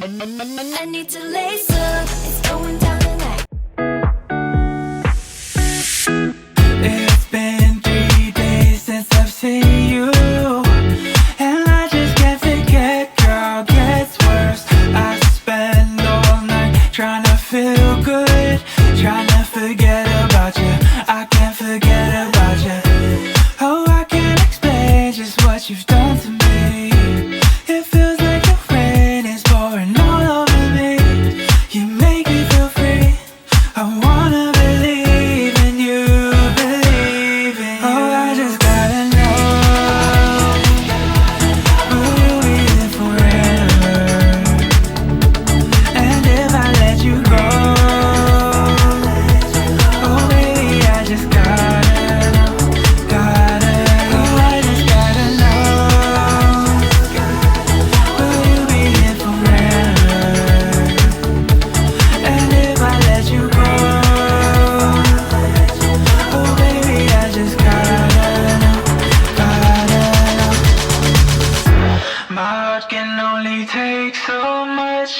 I need to lace up, it's going down tonight. It's been 3 days since I've seen you, and I just can't forget, girl, gets worse. I spend all night trying to feel good, trying to forget about you. I can't forget about you. Oh, I can't explain just what you've done to me. It feels like the rain is pouring all over me. You make me feel free. I wanna believe in you, believe in you. Oh, I just gotta know, will you be there forever? And if I let you go, oh baby, I just gotta know, gotta know. Oh, I just gotta know, will you be here forever? And if I let you go, oh baby, I just gotta know, gotta know. My heart can only take so much.